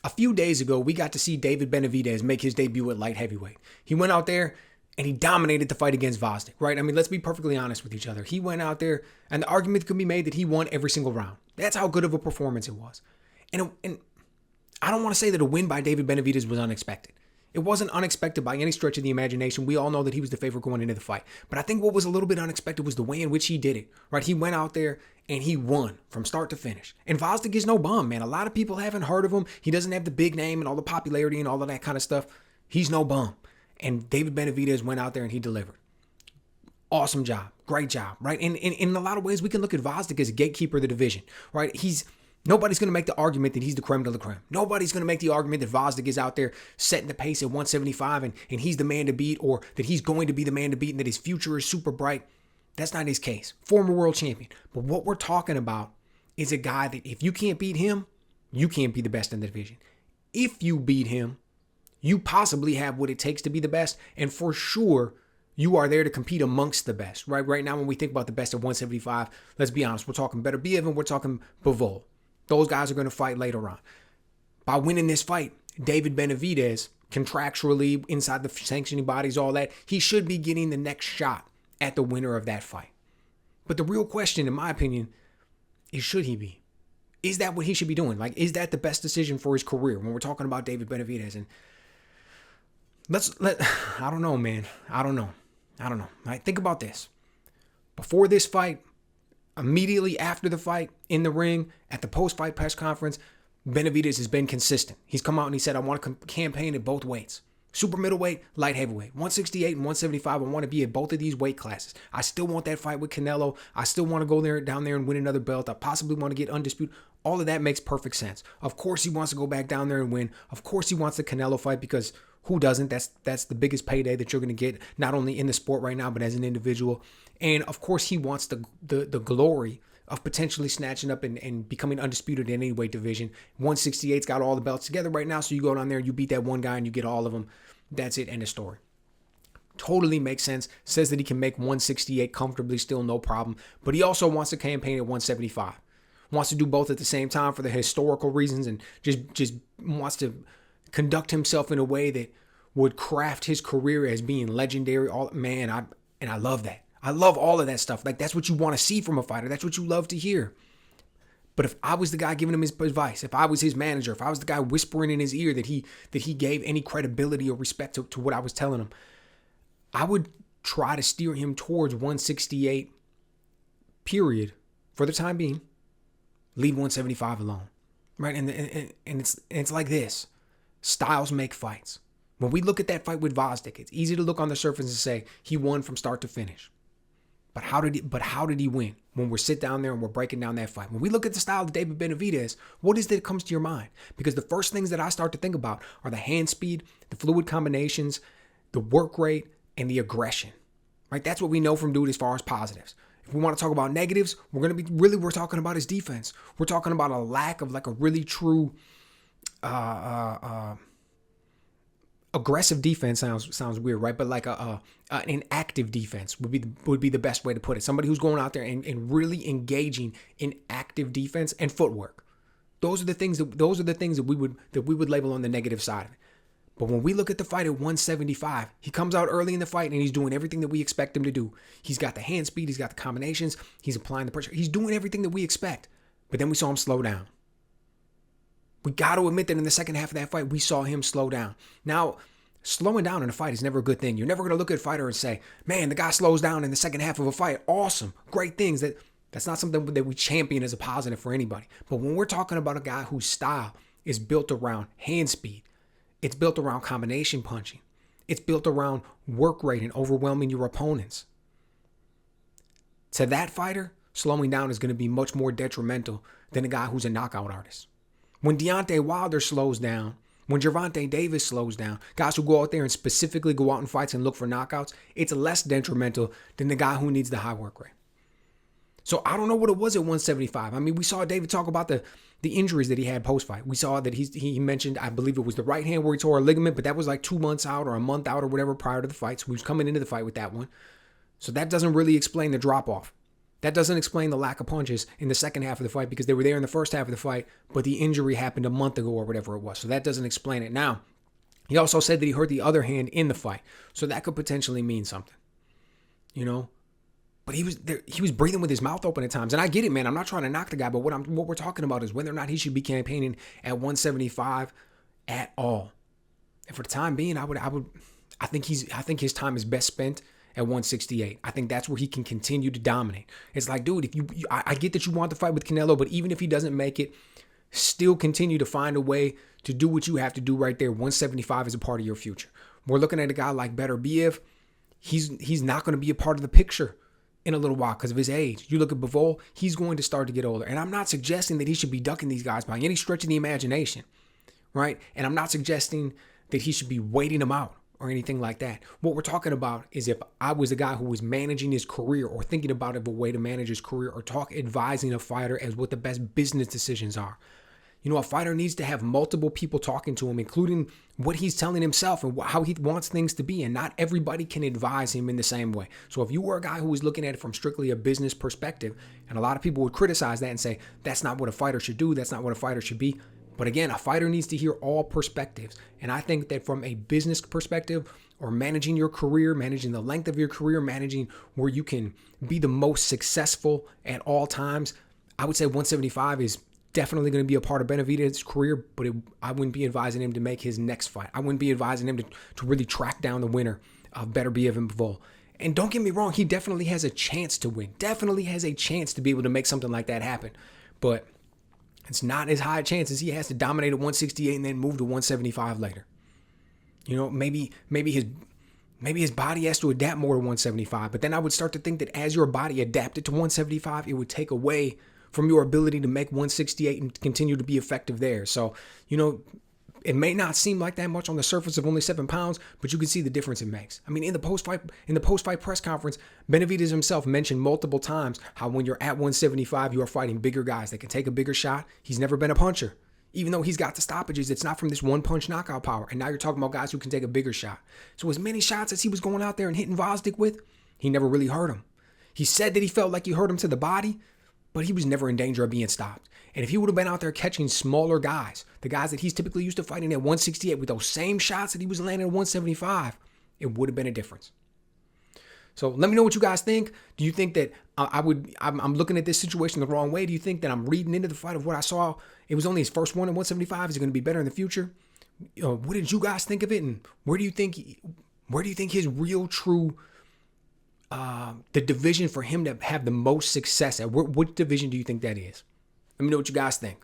A few days ago, we got to see David Benavidez make his debut at light heavyweight. He went out there and he dominated the fight against Gvodzyk, right? I mean, let's be perfectly honest with each other. He went out there and the argument could be made that he won every single round. That's how good of a performance it was. And I don't want to say that a win by David Benavidez was unexpected. It wasn't unexpected by any stretch of the imagination. We all know that he was the favorite going into the fight. But I think what was a little bit unexpected was the way in which he did it, right? He went out there and he won from start to finish. And Gvodzyk is no bum, man. A lot of people haven't heard of him. He doesn't have the big name and all the popularity and all of that kind of stuff. He's no bum. And David Benavidez went out there and he delivered. Awesome job. Great job, right? And in a lot of ways, we can look at Gvodzyk as a gatekeeper of the division, right? Nobody's going to make the argument that he's the creme de la creme. Nobody's going to make the argument that Gvodzyk is out there setting the pace at 175 and he's the man to beat, or that he's going to be the man to beat and that his future is super bright. That's not his case. Former world champion. But what we're talking about is a guy that if you can't beat him, you can't be the best in the division. If you beat him, you possibly have what it takes to be the best. And for sure, you are there to compete amongst the best, right? Right now, when we think about the best at 175, let's be honest. We're talking Beterbiev and we're talking Bivol. Those guys are going to fight later on. By winning this fight, David Benavidez, contractually, inside the sanctioning bodies, all that, he should be getting the next shot at the winner of that fight. But the real question, in my opinion, is should he be? Is that what he should be doing? Like, is that the best decision for his career when we're talking about David Benavidez? And I don't know, man. I don't know. Right? Think about this. Before this fight, immediately after the fight, in the ring, at the post-fight press conference, Benavidez has been consistent. He's come out and he said, I want to campaign at both weights. Super middleweight, light heavyweight. 168 and 175, I want to be at both of these weight classes. I still want that fight with Canelo. I still want to go down there and win another belt. I possibly want to get undisputed. All of that makes perfect sense. Of course he wants to go back down there and win. Of course he wants the Canelo fight, because who doesn't? That's the biggest payday that you're going to get, not only in the sport right now, but as an individual. And of course he wants the glory of potentially snatching up and becoming undisputed in any weight division. 168's got all the belts together right now, so you go down there, you beat that one guy, and you get all of them. That's it, end of story. Totally makes sense. Says that he can make 168 comfortably still, no problem. But he also wants to campaign at 175. Wants to do both at the same time for the historical reasons, and just wants to conduct himself in a way that would craft his career as being legendary. I love that. I love all of that stuff. Like, that's what you want to see from a fighter. That's what you love to hear. But if I was the guy giving him his advice, if I was his manager, if I was the guy whispering in his ear that he gave any credibility or respect to what I was telling him, I would try to steer him towards 168, period, for the time being. Leave 175 alone, right? And it's like this. Styles make fights. When we look at that fight with Gvodzyk, it's easy to look on the surface and say he won from start to finish. But how did he win? When we sit down there and we're breaking down that fight, when we look at the style of David Benavidez, what is it that comes to your mind? Because the first things that I start to think about are the hand speed, the fluid combinations, the work rate, and the aggression. Right? That's what we know from dude as far as positives. If we want to talk about negatives, we're talking about his defense. We're talking about a lack of like a really true aggressive defense sounds weird, right? But like an active defense would be the best way to put it. Somebody who's going out there and really engaging in active defense and footwork. Those are the things that we would label on the negative side of it. But when we look at the fight at 175, he comes out early in the fight and he's doing everything that we expect him to do. He's got the hand speed, he's got the combinations, he's applying the pressure. He's doing everything that we expect. But then we saw him slow down. We got to admit that in the second half of that fight, we saw him slow down. Now, slowing down in a fight is never a good thing. You're never going to look at a fighter and say, man, the guy slows down in the second half of a fight. Awesome. Great things. That's not something that we champion as a positive for anybody. But when we're talking about a guy whose style is built around hand speed, it's built around combination punching, it's built around work rate and overwhelming your opponents. To that fighter, slowing down is going to be much more detrimental than a guy who's a knockout artist. When Deontay Wilder slows down, when Gervonta Davis slows down, guys who go out there and specifically go out in fights and look for knockouts, it's less detrimental than the guy who needs the high work rate. So I don't know what it was at 175. I mean, we saw David talk about the injuries that he had post-fight. We saw that he mentioned, I believe it was the right hand where he tore a ligament, but that was like 2 months out or a month out or whatever prior to the fight. So he was coming into the fight with that one. So that doesn't really explain the drop-off. That doesn't explain the lack of punches in the second half of the fight because they were there in the first half of the fight, but the injury happened a month ago or whatever it was. So that doesn't explain it. Now, he also said that he hurt the other hand in the fight. So that could potentially mean something, you know? But he was breathing with his mouth open at times. And I get it, man. I'm not trying to knock the guy, but what we're talking about is whether or not he should be campaigning at 175 at all. And for the time being, I think his time is best spent at 168. I think that's where he can continue to dominate. It's like, dude, I get that you want the fight with Canelo, but even if he doesn't make it, still continue to find a way to do what you have to do right there. 175 is a part of your future. We're looking at a guy like Benavidez. He's not going to be a part of the picture in a little while because of his age. You look at Bivol, he's going to start to get older. And I'm not suggesting that he should be ducking these guys by any stretch of the imagination, right? And I'm not suggesting that he should be waiting them out or anything like that. What we're talking about is if I was a guy who was managing his career or thinking about a way to manage his career or advising a fighter as what the best business decisions are. You know, a fighter needs to have multiple people talking to him, including what he's telling himself and how he wants things to be. And not everybody can advise him in the same way. So if you were a guy who was looking at it from strictly a business perspective, and a lot of people would criticize that and say, that's not what a fighter should do. That's not what a fighter should be. But again, a fighter needs to hear all perspectives. And I think that from a business perspective or managing your career, managing the length of your career, managing where you can be the most successful at all times, I would say 175 is definitely going to be a part of Benavidez's career, but I wouldn't be advising him to make his next fight. I wouldn't be advising him to really track down the winner of Benavidez and Bivol. And don't get me wrong, he definitely has a chance to win. Definitely has a chance to be able to make something like that happen. But it's not as high a chance as he has to dominate at 168 and then move to 175 later. You know, maybe his body has to adapt more to 175. But then I would start to think that as your body adapted to 175, it would take away from your ability to make 168 and continue to be effective there. So, you know, it may not seem like that much on the surface of only 7 pounds, but you can see the difference it makes. I mean, in the post-fight press conference, Benavidez himself mentioned multiple times how when you're at 175, you are fighting bigger guys that can take a bigger shot. He's never been a puncher. Even though he's got the stoppages, it's not from this one-punch knockout power. And now you're talking about guys who can take a bigger shot. So as many shots as he was going out there and hitting Gvodzyk with, he never really hurt him. He said that he felt like he hurt him to the body, but he was never in danger of being stopped. And if he would have been out there catching smaller guys, the guys that he's typically used to fighting at 168 with those same shots that he was landing at 175, it would have been a difference. So let me know what you guys think. Do you think that I'm looking at this situation the wrong way? Do you think that I'm reading into the fight of what I saw? It was only his first one at 175. Is it going to be better in the future? What did you guys think of it? And where do you think his real true the division for him to have the most success at? What division do you think that is? Let me know what you guys think.